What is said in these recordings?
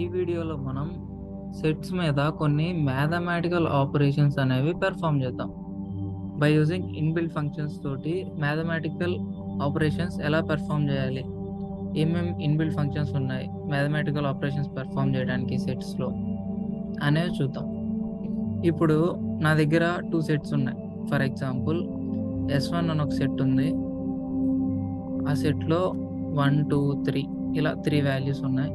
ఈ వీడియోలో మనం సెట్స్ మీద కొన్ని మ్యాథమెటికల్ ఆపరేషన్స్ అనేవి పెర్ఫామ్ చేద్దాం. బై యూజింగ్ ఇన్బిల్ట్ ఫంక్షన్స్ తోటి మ్యాథమెటికల్ ఆపరేషన్స్ ఎలా పెర్ఫామ్ చేయాలి, ఏమేమి ఇన్బిల్ట్ ఫంక్షన్స్ ఉన్నాయి మ్యాథమెటికల్ ఆపరేషన్స్ పెర్ఫామ్ చేయడానికి సెట్స్లో అనేవి చూద్దాం. ఇప్పుడు నా దగ్గర 2 సెట్స్ ఉన్నాయి. ఫర్ ఎగ్జాంపుల్ S1 అని ఒక సెట్ ఉంది. ఆ సెట్లో 1, 2, 3 ఇలా 3 వాల్యూస్ ఉన్నాయి.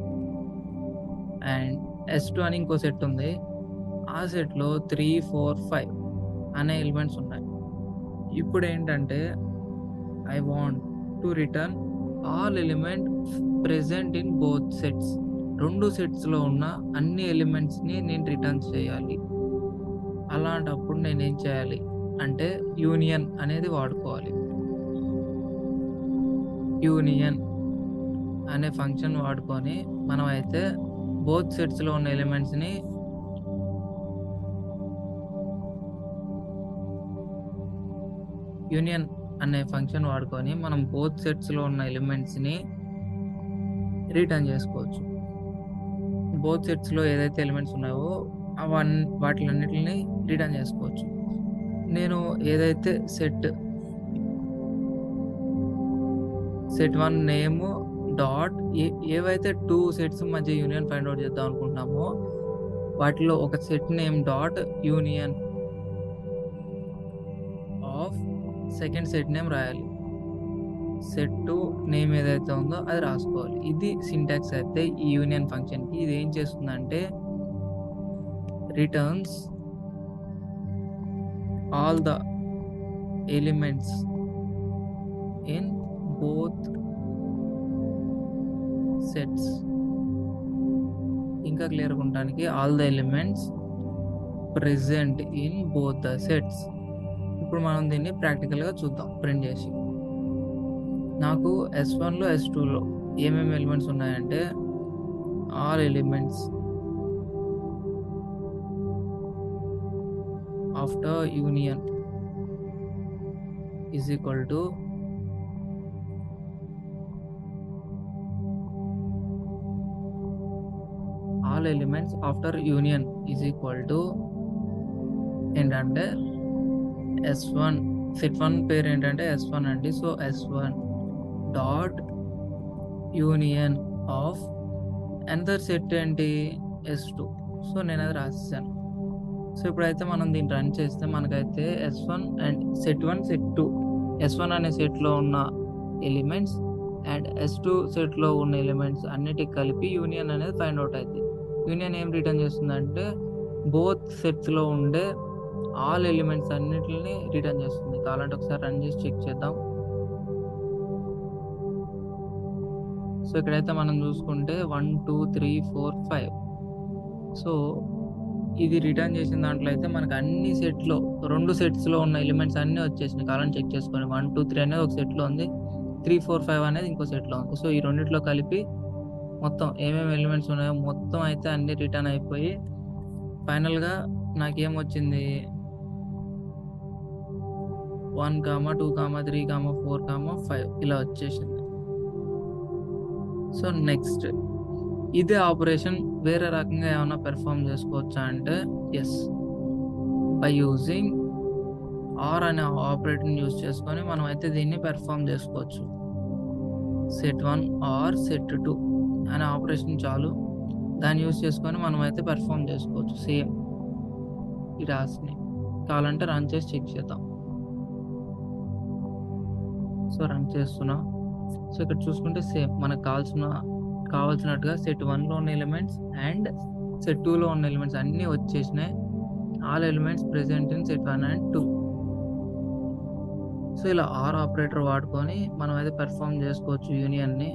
అండ్ S2 అని ఇంకో సెట్ ఉంది. ఆ సెట్లో 3, 4, 5 అనే ఎలిమెంట్స్ ఉన్నాయి. ఇప్పుడు ఏంటంటే I want to written all element present in both sets. 2 సెట్స్లో ఉన్న అన్ని ఎలిమెంట్స్ని నేను రిటర్న్ చేయాలి. అలాంటప్పుడు నేనేం చేయాలి అంటే యూనియన్ అనేది వాడుకోవాలి. యూనియన్ అనే ఫంక్షన్ వాడుకొని మనం అయితే బోత్ సెట్స్లో ఉన్న ఎలిమెంట్స్ని యూనియన్ అనే ఫంక్షన్ వాడుకొని మనం బోత్ సెట్స్లో ఉన్న ఎలిమెంట్స్ని రిటర్న్ చేసుకోవచ్చు. బోత్ సెట్స్లో ఏదైతే ఎలిమెంట్స్ ఉన్నాయో వాటిలన్నిటిని రిటర్న్ చేసుకోవచ్చు. నేను ఏదైతే సెట్ 1 నేమ్ డాట్ ఏవైతే 2 సెట్స్ మధ్య యూనియన్ ఫైండ్ అవుట్ చేద్దాం అనుకుంటున్నామో వాటిలో ఒక set name dot union of second set name రాయాలి. సెట్ 2 నేమ్ ఏదైతే ఉందో అది రాసుకోవాలి. ఇది సింటాక్స్ అయితే ఈ యూనియన్ ఫంక్షన్కి. ఇది ఏం చేస్తుందంటే returns all the elements in both sets. ఇంకా క్లియర్గా ఉండడానికి all the elements present in both the sets. ఇప్పుడు మనం దీన్ని ప్రాక్టికల్గా చూద్దాం ప్రింట్ చేసి. నాకు S1లో S2లో ఏమేమి ఎలిమెంట్స్ ఉన్నాయంటే all elements after union is equal to all elements after union is equal to ఏంటంటే S1 సెట్ 1 పేరు ఏంటంటే S1 అండి. So S1 dot union of another set ఏంటి S2. సో నేను అది రాసేసాను. సో ఇప్పుడైతే మనం దీన్ని రన్ చేస్తే మనకైతే S1 and set 1 set 2 S1 అనే సెట్లో ఉన్న ఎలిమెంట్స్ అండ్ S2 సెట్లో ఉన్న ఎలిమెంట్స్ అన్నిటికి కలిపి యూనియన్ అనేది ఫైండ్ అవుట్ అవుతుంది. యూనియన్ ఏం రిటర్న్ చేస్తుందంటే బోత్ సెట్స్లో ఉండే ఆల్ ఎలిమెంట్స్ అన్నిటిని రిటర్న్ చేస్తుంది. కావాలంటే ఒకసారి రన్ చేసి చెక్ చేద్దాం. సో ఇక్కడైతే మనం చూసుకుంటే 1, 2, 3, 4, 5. సో ఇది రిటర్న్ చేసిన దాంట్లో అయితే మనకు అన్ని సెట్లో 2 సెట్స్లో ఉన్న ఎలిమెంట్స్ అన్నీ వచ్చేసినాయి. కావాలని చెక్ చేసుకొని 1, 2, 3 అనేది ఒక సెట్లో ఉంది, 3, 4, 5 అనేది ఇంకో సెట్లో ఉంది. సో ఈ రెండిట్లో కలిపి మొత్తం ఏమేమి ఎలిమెంట్స్ ఉన్నాయో మొత్తం అయితే అన్నీ రిటర్న్ అయిపోయి ఫైనల్గా నాకేమొచ్చింది 1, 2, 3, 4, 5 ఇలా వచ్చేసింది. సో నెక్స్ట్ ఇదే ఆపరేషన్ వేరే రకంగా ఏమైనా పెర్ఫామ్ చేసుకోవచ్చా అంటే ఎస్, బై యూజింగ్ ఆర్ అనే ఆపరేటర్ని యూజ్ చేసుకొని మనం అయితే దీన్ని పెర్ఫామ్ చేసుకోవచ్చు. సెట్ 1 ఆర్ సెట్ 2 అనే ఆపరేషన్ చాలు, దాన్ని యూజ్ చేసుకొని మనం అయితే పెర్ఫామ్ చేసుకోవచ్చు. సేమ్ ఈ టాస్క్ని కావాలంటే రన్ చేసి చెక్ చేద్దాం. సో రన్ చేస్తున్నా. సో ఇక్కడ చూసుకుంటే సేమ్ మనకు కావాల్సినట్టుగా సెట్ 1లో ఉన్న ఎలిమెంట్స్ అండ్ సెట్ 2లో ఉన్న ఎలిమెంట్స్ అన్నీ వచ్చేసినాయి. All elements present in set 1 and 2. So ఇలా ఆర్ ఆపరేటర్ వాడుకొని మనం అయితే పెర్ఫామ్ చేసుకోవచ్చు యూనియన్ని.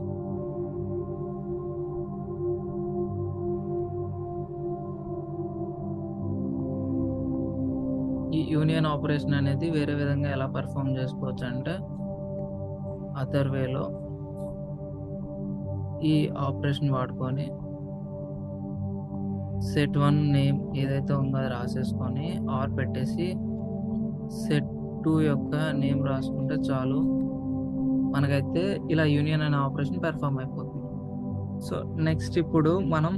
ఈ యూనియన్ ఆపరేషన్ అనేది వేరే విధంగా ఎలా పెర్ఫామ్ చేసుకోవచ్చు అంటే అదర్ వేలో ఈ ఆపరేషన్ వాడుకొని సెట్ 1 నేమ్ ఏదైతే ఉందో అది రాసేసుకొని ఆర్ పెట్టేసి సెట్ 2 యొక్క నేమ్ రాసుకుంటే చాలు, మనకైతే ఇలా యూనియన్ అనే ఆపరేషన్ పెర్ఫామ్ అయిపోతుంది. సో నెక్స్ట్ ఇప్పుడు మనం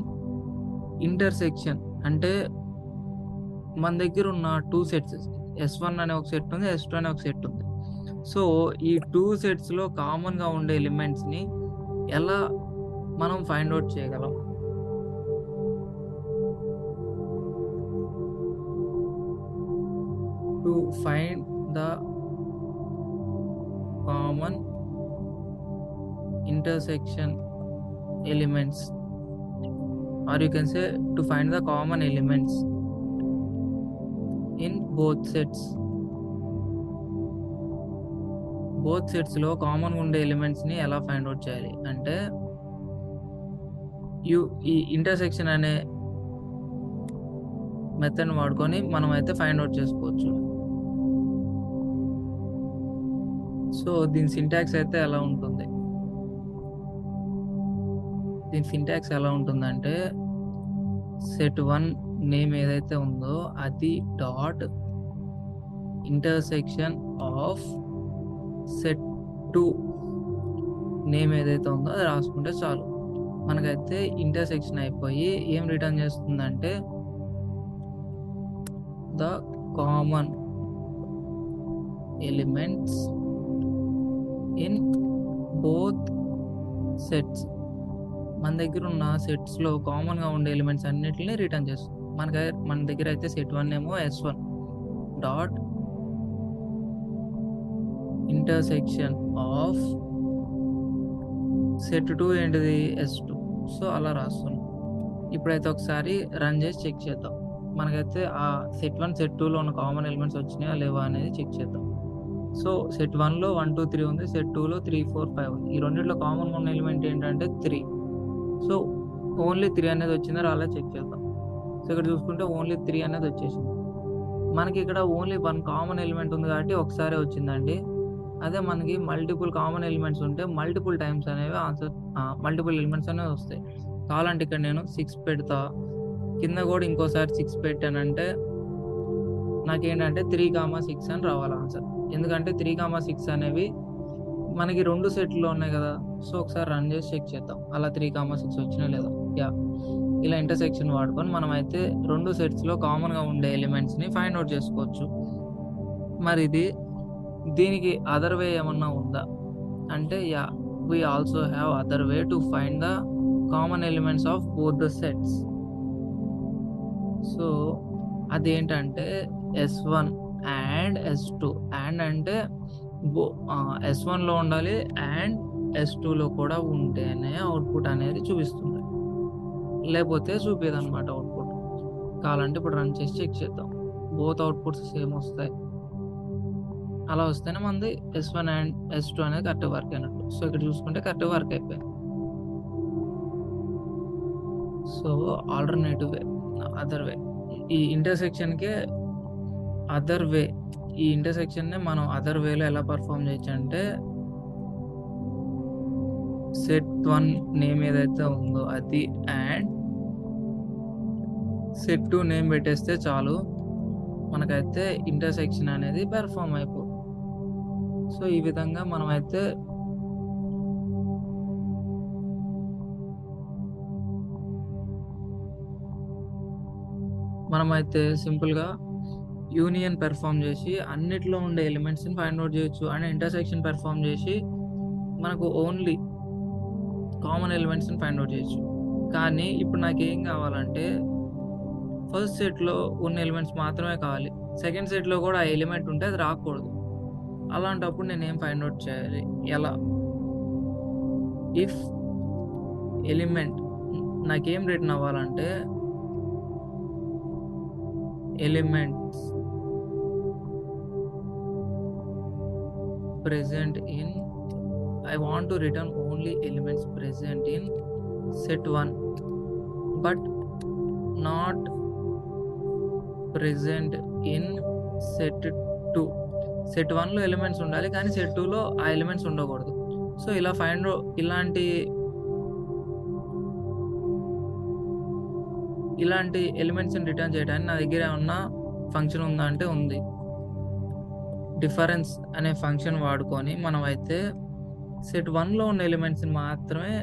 ఇంటర్సెక్షన్ అంటే మన దగ్గర ఉన్న 2 సెట్స్ S1 అనే ఒక సెట్ ఉంది, S2 అనే ఒక సెట్ ఉంది. సో ఈ 2 సెట్స్లో కామన్గా ఉండే ఎలిమెంట్స్ని ఎలా మనం ఫైండ్ అవుట్ చేయగలం? To find the common intersection elements, or you can say to find the common elements in both sets. Both సెట్స్లో కామన్ ఉండే ఎలిమెంట్స్ని ఎలా ఫైండ్ అవుట్ చేయాలి అంటే ఈ ఇంటర్సెక్షన్ అనే మెథడ్ వాడుకొని మనం అయితే ఫైండ్ అవుట్ చేసుకోవచ్చు. సో దీని సింటాక్స్ అయితే ఎలా ఉంటుంది? దీని సింటాక్స్ ఎలా ఉంటుందంటే సెట్ 1 నేమ్ ఏదైతే ఉందో అది dot intersection of set 2 name ఏదైతే ఉందో అది రాసుకుంటే చాలు. మనకైతే ఇంటర్సెక్షన్ అయిపోయి ఏం రిటర్న్ చేస్తుందంటే the common elements in both sets. మన దగ్గర ఉన్న సెట్స్లో కామన్గా ఉండే ఎలిమెంట్స్ అన్నిటిని రిటర్న్ చేస్తుంది. మన దగ్గర అయితే సెట్ 1 ఏమో S1 dot intersection of set 2 ఏంటిది S2. సో అలా రాస్తున్నాం. ఇప్పుడైతే ఒకసారి రన్ చేసి చెక్ చేద్దాం. మనకైతే ఆ సెట్ 1 సెట్ 2లో ఉన్న కామన్ ఎలిమెంట్స్ వచ్చినాయా లేవా అనేది చెక్ చేద్దాం. సో సెట్ 1లో 1 2 3 ఉంది, సెట్ 2లో 3 4 5 ఉంది. ఈ రెండిట్లో కామన్ ఉన్న ఎలిమెంట్ ఏంటంటే 3. సో ఓన్లీ 3 అనేది వచ్చిందా రాలే చెక్ చేద్దాం. సో ఇక్కడ చూసుకుంటే ఓన్లీ 3 అనేది వచ్చేసింది. మనకి ఇక్కడ ఓన్లీ 1 కామన్ ఎలిమెంట్ ఉంది కాబట్టి ఒకసారి వచ్చిందండి. అదే మనకి మల్టిపుల్ కామన్ ఎలిమెంట్స్ ఉంటే మల్టిపుల్ టైమ్స్ అనేవి మల్టిపుల్ ఎలిమెంట్స్ అనేవి వస్తాయి. కావాలంటే ఇక్కడ నేను 6 పెడతా, కింద కూడా ఇంకోసారి 6 పెట్టానంటే నాకేంటంటే 3,6 అని రావాలి ఆన్సర్. ఎందుకంటే 3,6 అనేవి మనకి 2 సెట్లో ఉన్నాయి కదా. సో ఒకసారి రన్ చేసి చెక్ చేద్దాం అలా 3,6 వచ్చినా లేదా. ఇలా ఇంటర్సెక్షన్ వాడుకొని మనం అయితే 2 సెట్స్లో కామన్గా ఉండే ఎలిమెంట్స్ని ఫైండ్ అవుట్ చేసుకోవచ్చు. మరి దీనికి అదర్ వే ఏమన్నా ఉందా అంటే we also have other way to find the common elements of both the sets. So అదేంటంటే S1 and S2. అండ్ అంటే S1లో ఉండాలి అండ్ S2లో కూడా ఉంటేనే అవుట్పుట్ అనేది చూపిస్తుంది, లేకపోతే చూపేది అనమాట అవుట్పుట్. కావాలంటే ఇప్పుడు రన్ చేసి చెక్ చేద్దాం. బోత్ అవుట్పుట్స్ సేమ్ వస్తాయి. అలా వస్తేనే మనది S1 అండ్ S2 అనేది కరెక్ట్ వర్క్ అయినట్టు. సో ఇక్కడ చూసుకుంటే కరెక్ట్ వర్క్ అయిపోయింది. సో ఆల్టర్నేటివ్ వే, అదర్ వే, ఈ ఇంటర్సెక్షన్కే అదర్ వే. ఈ ఇంటర్సెక్షన్ని మనం అదర్ వేలో ఎలా పర్ఫామ్ చేయొచ్చు అంటే సెట్ 1 నేమ్ ఏదైతే ఉందో అది అండ్ సెట్ 2 నేమ్ పెట్టేస్తే చాలు, మనకైతే ఇంటర్సెక్షన్ అనేది పెర్ఫామ్ అయిపోతుంది. సో ఈ విధంగా మనమైతే సింపుల్గా యూనియన్ పెర్ఫామ్ చేసి అన్నిట్లో ఉండే ఎలిమెంట్స్ని ఫైండ్ అవుట్ చేయొచ్చు. అండ్ ఇంటర్సెక్షన్ పెర్ఫామ్ చేసి మనకు ఓన్లీ కామన్ ఎలిమెంట్స్ని ఫైండ్ అవుట్ చేయొచ్చు. కానీ ఇప్పుడు నాకు ఏం కావాలంటే ఫస్ట్ సెట్లో ఉన్న ఎలిమెంట్స్ మాత్రమే కావాలి. సెకండ్ సెట్లో కూడా ఆ ఎలిమెంట్ ఉంటే అది రాకూడదు. అలాంటప్పుడు నేను ఏం ఫైండ్ అవుట్ చేయాలి? ఎలా? ఇఫ్ ఎలిమెంట్ నాకేం రిటర్న్ అవ్వాలంటే elements present in, I want to return only elements present in set 1 but not present in set 2. Set 1లో ఎలిమెంట్స్ ఉండాలి కానీ సెట్ 2లో ఆ ఎలిమెంట్స్ ఉండకూడదు. సో ఇలా ఇలాంటి ఎలిమెంట్స్ని రిటర్న్ చేయడానికి నా దగ్గర ఏమన్నా ఫంక్షన్ ఉందా అంటే ఉంది. డిఫరెన్స్ అనే ఫంక్షన్ వాడుకొని మనం అయితే సెట్ 1లో ఉన్న ఎలిమెంట్స్ని మాత్రమే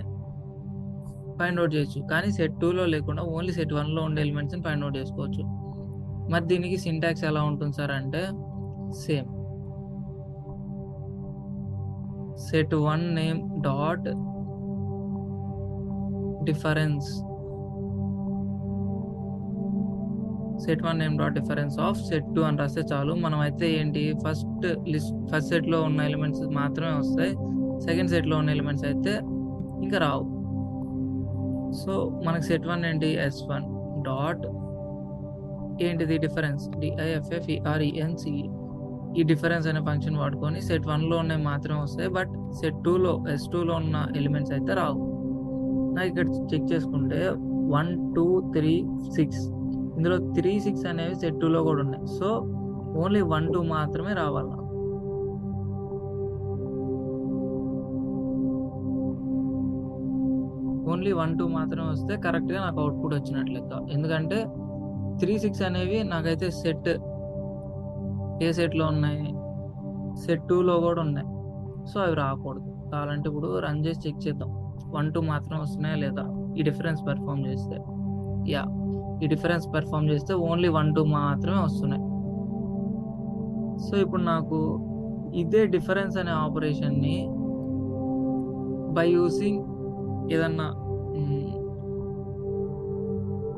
ఫైండ్ అవుట్ చేయొచ్చు. కానీ సెట్ 2లో లేకుండా ఓన్లీ సెట్ 1లో ఉండే ఎలిమెంట్స్ని ఫైండ్ అవుట్ చేసుకోవచ్చు. మరి దీనికి సింటాక్స్ ఎలా ఉంటుంది సార్ అంటే same set 1 name dot difference of set 2 అని రాస్తే చాలు. మనం అయితే ఏంటి ఫస్ట్ సెట్లో ఉన్న ఎలిమెంట్స్ మాత్రమే వస్తాయి, సెకండ్ సెట్లో ఉన్న ఎలిమెంట్స్ అయితే ఇంకా రావు. సో మనకి సెట్ 1 ఏంటి S1 డాట్ ఏంటిది డిఫరెన్స్ DIFFERENCE. ఈ డిఫరెన్స్ అనే ఫంక్షన్ వాడుకొని సెట్ 1లో ఉన్నవి మాత్రమే వస్తాయి, బట్ సెట్ 2లో S2లో ఉన్న ఎలిమెంట్స్ అయితే రావు. నాకు ఇక్కడ చెక్ చేసుకుంటే 1 2 3 6 ఇందులో 3 6 అనేవి సెట్ 2లో కూడా ఉన్నాయి. సో ఓన్లీ 1 2 మాత్రమే రావాలి. ఓన్లీ 1 2 మాత్రమే వస్తే కరెక్ట్గా నాకు అవుట్పుట్ వచ్చినట్లు లెక్క. ఎందుకంటే 3 6 అనేవి నాకైతే ఏ సెట్లో ఉన్నాయి, సెట్ 2లో కూడా ఉన్నాయి. సో అవి రాకూడదు. కావాలంటే ఇప్పుడు రన్ చేసి చెక్ చేద్దాం 1 2 మాత్రం వస్తున్నాయా లేదా. ఈ డిఫరెన్స్ పెర్ఫామ్ చేస్తే ఈ డిఫరెన్స్ పెర్ఫామ్ చేస్తే ఓన్లీ 1 2 మాత్రమే వస్తున్నాయి. సో ఇప్పుడు నాకు ఇదే డిఫరెన్స్ అనే ఆపరేషన్ని బై యూజింగ్ ఏదన్నా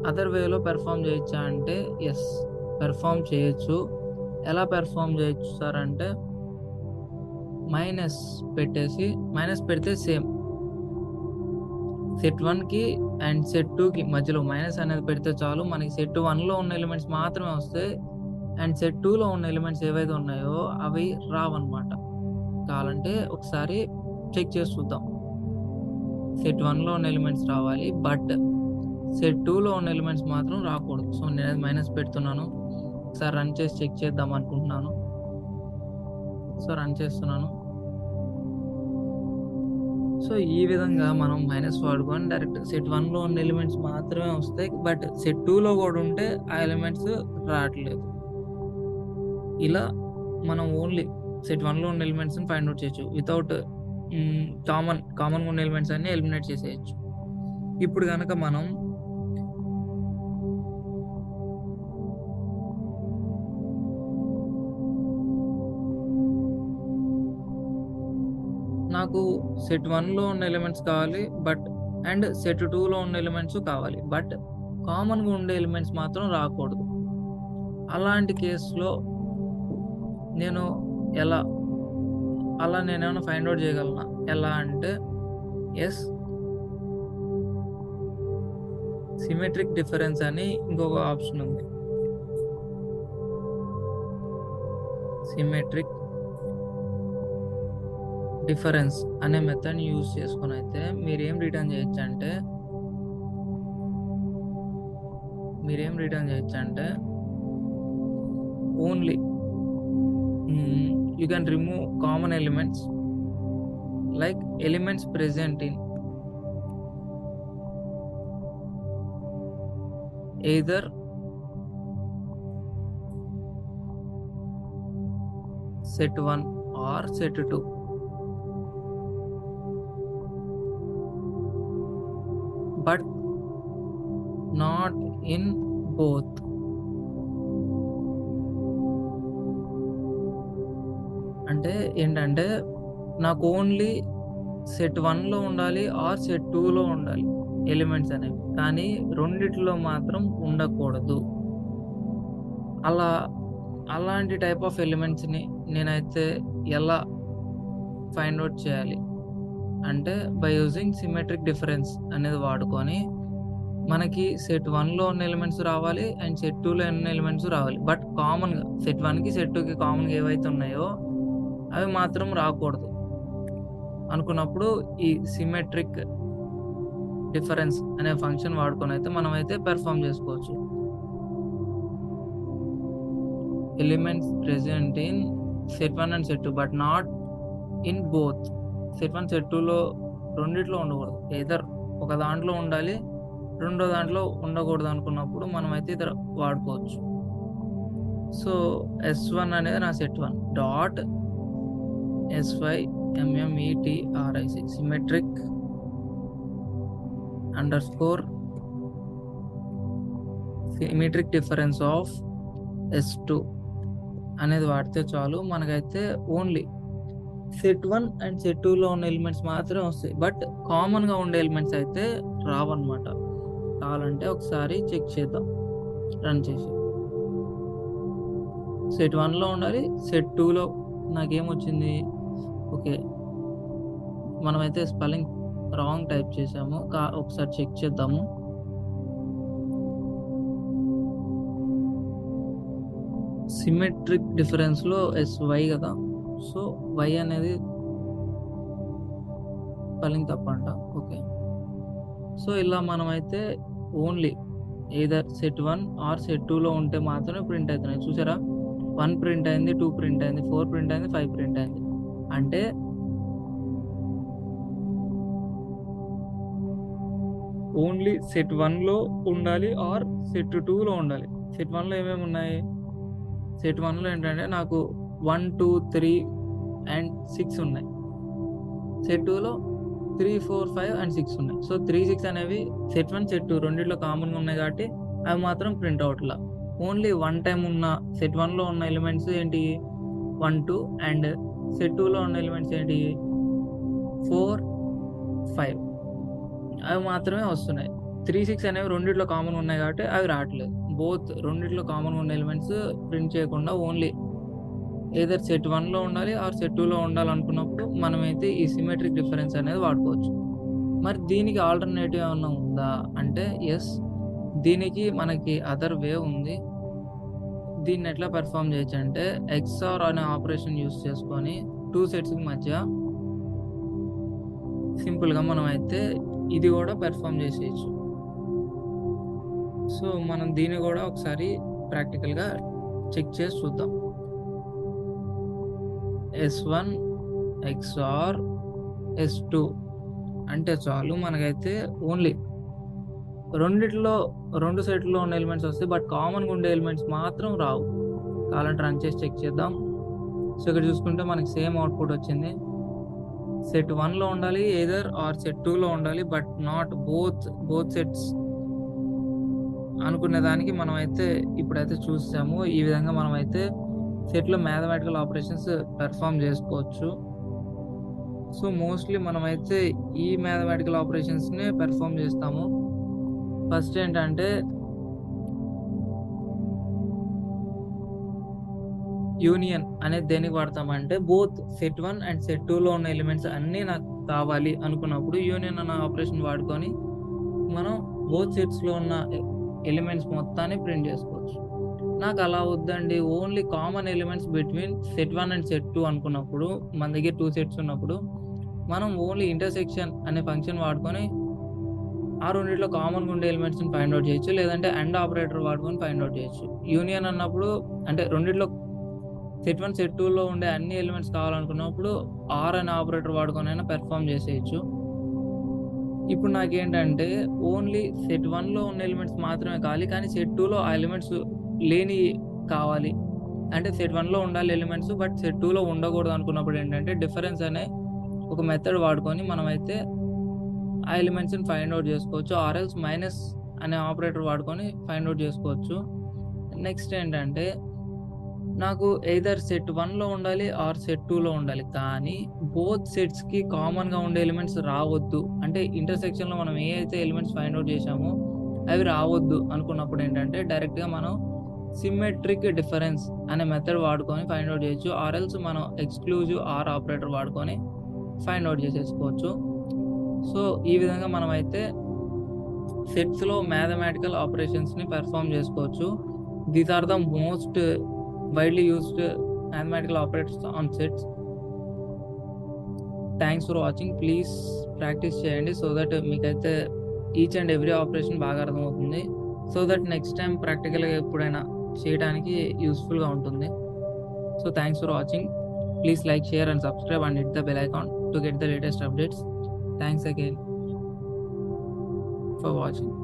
అదర్ వేలో పెర్ఫామ్ చేయొచ్చా అంటే ఎస్, పెర్ఫామ్ చేయొచ్చు. ఎలా పెర్ఫామ్ చేయొచ్చు సార్ అంటే మైనస్ పెడితే సేమ్ సెట్ 1కి అండ్ సెట్ 2కి మధ్యలో మైనస్ అనేది పెడితే చాలు. మనకి సెట్ 1లో ఉన్న ఎలిమెంట్స్ మాత్రమే వస్తాయి, అండ్ సెట్ 2లో ఉన్న ఎలిమెంట్స్ ఏవైతే ఉన్నాయో అవి రావన్నమాట. కావాలంటే ఒకసారి చెక్ చేసి చూద్దాం. సెట్ 1లో ఉన్న ఎలిమెంట్స్ రావాలి, బట్ సెట్ 2లో ఉన్న ఎలిమెంట్స్ మాత్రం రాకూడదు. సో నేను మైనస్ పెడుతున్నాను. ఒకసారి రన్ చేసి చెక్ చేద్దాం అనుకుంటున్నాను. సో రన్ చేస్తున్నాను. సో ఈ విధంగా మనం మైనస్ వాడుకొని డైరెక్ట్ సెట్ 1లో ఉన్న ఎలిమెంట్స్ మాత్రమే వస్తాయి, బట్ సెట్ 2లో కూడా ఉంటే ఆ ఎలిమెంట్స్ రావట్లేదు. ఇలా మనం ఓన్లీ సెట్ 1లో ఉన్న ఎలిమెంట్స్ని ఫైండ్ అవుట్ చేయొచ్చు. వితౌట్ కామన్ ఉన్న ఎలిమెంట్స్ అన్ని ఎలిమినేట్ చేసేయచ్చు. ఇప్పుడు కనుక మనం నాకు సెట్ 1లో ఉన్న ఎలిమెంట్స్ కావాలి, అండ్ సెట్ 2లో ఉన్న ఎలిమెంట్స్ కావాలి, బట్ కామన్గా ఉండే ఎలిమెంట్స్ మాత్రం రాకూడదు. అలాంటి కేసులో నేను నేనేమైనా ఫైండ్ అవుట్ చేయగలనా? ఎలా అంటే ఎస్, సిమెట్రిక్ డిఫరెన్స్ అని ఇంకొక ఆప్షన్ ఉంది. సిమెట్రిక్ డిఫరెన్స్ అనే మెథడ్ యూజ్ చేసుకుని అయితే మీరేం రిటర్న్ చేయొచ్చు అంటే only you can remove common elements like elements present in either set 1 or set 2, but not in both. అంటే ఏంటంటే నాకు ఓన్లీ సెట్ 1లో ఉండాలి ఆర్ సెట్ 2లో ఉండాలి ఎలిమెంట్స్ అనేవి, కానీ రెండిట్లో మాత్రం ఉండకూడదు. అలాంటి టైప్ ఆఫ్ ఎలిమెంట్స్ని నేనైతే ఎలా ఫైండ్ అవుట్ చేయాలి అంటే బై యూజింగ్ సిమెట్రిక్ డిఫరెన్స్ అనేది వాడుకొని మనకి సెట్ 1లో ఉన్న ఎలిమెంట్స్ రావాలి అండ్ సెట్ 2లో ఉన్న ఎలిమెంట్స్ రావాలి, బట్ కామన్గా సెట్ 1కి సెట్ 2కి కామన్గా ఏవైతే ఉన్నాయో అవి మాత్రం రాకూడదు అనుకున్నప్పుడు ఈ సిమెట్రిక్ డిఫరెన్స్ అనే ఫంక్షన్ వాడుకొని అయితే మనం అయితే పెర్ఫామ్ చేసుకోవచ్చు. Elements present in set 1 and set 2 but not in both. Set 1 set 2లో రెండిట్లో ఉండకూడదు, ఏదర్ ఒక దాంట్లో ఉండాలి, రెండో దాంట్లో ఉండకూడదు అనుకున్నప్పుడు మనం అయితే ఇద్దరు వాడుకోవచ్చు. సో S1 అనేది నా set 1 dot SYMMETRIC symmetric underscore symmetric difference of S2 అనేది వాడితే చాలు. మనకైతే ఓన్లీ సెట్ 1 అండ్ సెట్ 2లో ఉన్న ఎలిమెంట్స్ మాత్రమే వస్తాయి, బట్ కామన్గా ఉండే ఎలిమెంట్స్ అయితే రావన్నమాట. కావాలంటే ఒకసారి చెక్ చేద్దాం రన్ చేసి. సెట్ 1లో ఉండాలి, సెట్ 2లో నాకేమొచ్చింది? ఓకే, మనమైతే స్పెల్లింగ్ రాంగ్ టైప్ చేసాము, ఒకసారి చెక్ చేద్దాము. సిమెట్రిక్ డిఫరెన్స్లో SY కదా, సో Y అనేది స్పెల్లింగ్ తప్పంట. ఓకే, సో ఇలా మనమైతే only either set 1 or set 2లో ఉంటే మాత్రమే ప్రింట్ అవుతున్నాయి. చూసారా, 1 ప్రింట్ అయింది, 2 ప్రింట్ అయింది, 4 ప్రింట్ అయింది, 5 ప్రింట్ అయింది. అంటే ఓన్లీ సెట్ 1లో ఉండాలి ఆర్ సెట్ 2లో ఉండాలి. సెట్ 1లో ఏమేమి ఉన్నాయి? సెట్ 1లో ఏంటంటే నాకు 1, 2, 3 అండ్ 6 ఉన్నాయి. సెట్ 2లో 3, 4, 5 అండ్ 6 ఉన్నాయి. సో 3, 6 అనేవి సెట్ 1, సెట్ 2 రెండిట్లో కామన్గా ఉన్నాయి కాబట్టి అవి మాత్రం ప్రింట్ అవుట్లా. ఓన్లీ 1 టైం ఉన్న సెట్ 1లో ఉన్న ఎలిమెంట్స్ ఏంటి? 1, 2 అండ్ సెట్ 2లో ఉన్న ఎలిమెంట్స్ ఏంటి? 4, 5 అవి మాత్రమే వస్తున్నాయి. 3, 6 అనేవి రెండిట్లో కామన్ ఉన్నాయి కాబట్టి అవి రావట్లేదు. బోత్ రెండిట్లో కామన్ ఉన్న ఎలిమెంట్స్ ప్రింట్ చేయకుండా ఓన్లీ ఏదర్ సెట్ 1లో ఉండాలి ఆర్ సెట్ 2లో ఉండాలనుకున్నప్పుడు మనమైతే ఈ సిమెట్రిక్ డిఫరెన్స్ అనేది వాడుకోవచ్చు. మరి దీనికి ఆల్టర్నేటివ్ ఏమన్నా ఉందా అంటే ఎస్, దీనికి మనకి అదర్ వే ఉంది. దీన్ని ఎట్లా పెర్ఫామ్ చేయొచ్చు అంటే XOR అనే ఆపరేషన్ యూస్ చేసుకొని 2 సెట్స్కి మధ్య సింపుల్గా మనం అయితే ఇది కూడా పెర్ఫామ్ చేసేయచ్చు. సో మనం దీన్ని కూడా ఒకసారి ప్రాక్టికల్గా చెక్ చేసి చూద్దాం. S1 XOR S2 అంటే చాలు, మనకైతే ఓన్లీ రెండిట్లో 2 సెట్లో ఉన్న ఎలిమెంట్స్ వస్తాయి, బట్ కామన్గా ఉండే ఎలిమెంట్స్ మాత్రం రావు. కావాలంటే రన్ చేసి చెక్ చేద్దాం. సో ఇక్కడ చూసుకుంటే మనకి సేమ్ అవుట్పుట్ వచ్చింది. సెట్ 1లో ఉండాలి ఏదర్ ఆర్ సెట్ 2లో ఉండాలి, బట్ నాట్ బోత్ సెట్స్ అనుకునే దానికి మనం అయితే ఇప్పుడైతే చూసాము. ఈ విధంగా మనం అయితే సెట్లో మ్యాథమెటికల్ ఆపరేషన్స్ పెర్ఫామ్ చేసుకోవచ్చు. సో మోస్ట్లీ మనమైతే ఈ మ్యాథమెటికల్ ఆపరేషన్స్ని పెర్ఫామ్ చేస్తాము. ఫస్ట్ ఏంటంటే యూనియన్ అనేది దేనికి వాడతామంటే బోత్ సెట్ 1 అండ్ సెట్ 2లో ఉన్న ఎలిమెంట్స్ అన్నీ నాకు కావాలి అనుకున్నప్పుడు యూనియన్ అన్న ఆపరేషన్ వాడుకొని మనం బోత్ సెట్స్లో ఉన్న ఎలిమెంట్స్ మొత్తాన్ని ప్రింట్ చేసుకోవచ్చు. నాకు అలా వద్దండి, only common elements between set 1 and set 2 అనుకున్నప్పుడు, మన దగ్గర 2 సెట్స్ ఉన్నప్పుడు మనం ఓన్లీ ఇంటర్సెక్షన్ అనే ఫంక్షన్ వాడుకొని ఆ రెండిట్లో కామన్గా ఉండే ఎలిమెంట్స్ని ఫైండ్ అవుట్ చేయొచ్చు, లేదంటే అండ్ ఆపరేటర్ వాడుకొని ఫైండ్ అవుట్ చేయొచ్చు. యూనియన్ అన్నప్పుడు అంటే రెండిట్లో సెట్ 1 సెట్ 2లో ఉండే అన్ని ఎలిమెంట్స్ కావాలనుకున్నప్పుడు ఆర్ అనే ఆపరేటర్ వాడుకొని అయినా పెర్ఫామ్ చేసేయచ్చు. ఇప్పుడు నాకేంటంటే ఓన్లీ సెట్ 1లో ఉన్న ఎలిమెంట్స్ మాత్రమే కావాలి, కానీ సెట్ 2లో ఆ ఎలిమెంట్స్ లేని కావాలి. అంటే సెట్ 1లో ఉండాలి ఎలిమెంట్స్, బట్ సెట్ 2లో ఉండకూడదు అనుకున్నప్పుడు ఏంటంటే డిఫరెన్స్ అనే ఒక మెథడ్ వాడుకొని మనమైతే ఆ ఎలిమెంట్స్ని ఫైండ్ అవుట్ చేసుకోవచ్చు, ఆర్ఎల్స్ మైనస్ అనే ఆపరేటర్ వాడుకొని ఫైండ్ అవుట్ చేసుకోవచ్చు. నెక్స్ట్ ఏంటంటే నాకు ఎయిదర్ సెట్ 1లో ఉండాలి ఆర్ సెట్ 2లో ఉండాలి, కానీ బోత్ సెట్స్కి కామన్గా ఉండే ఎలిమెంట్స్ రావద్దు. అంటే ఇంటర్సెక్షన్లో మనం ఏ అయితే ఎలిమెంట్స్ ఫైండ్ అవుట్ చేసామో అవి రావద్దు అనుకున్నప్పుడు ఏంటంటే డైరెక్ట్గా మనం సిమెట్రిక్ డిఫరెన్స్ అనే మెథడ్ వాడుకొని ఫైండ్ అవుట్ చేయొచ్చు, ఆర్ఎల్స్ మనం ఎక్స్క్లూజివ్ ఆర్ ఆపరేటర్ వాడుకొని ఫైండ్ అవుట్ చేసేసుకోవచ్చు. సో ఈ విధంగా మనం అయితే సెట్స్లో మ్యాథమెటికల్ ఆపరేషన్స్ని పెర్ఫామ్ చేసుకోవచ్చు. These are the most widely used mathematical operators on sets. Thanks for watching. Please practise చేయండి సో దట్ మీకైతే ఈచ్ అండ్ ఎవ్రీ ఆపరేషన్ బాగా అర్థమవుతుంది, సో దట్ నెక్స్ట్ టైం ప్రాక్టికల్గా ఎప్పుడైనా చేయడానికి యూస్ఫుల్గా ఉంటుంది. So thanks for watching. Please like, share and subscribe and hit the bell icon to get the latest updates. Thanks again for watching.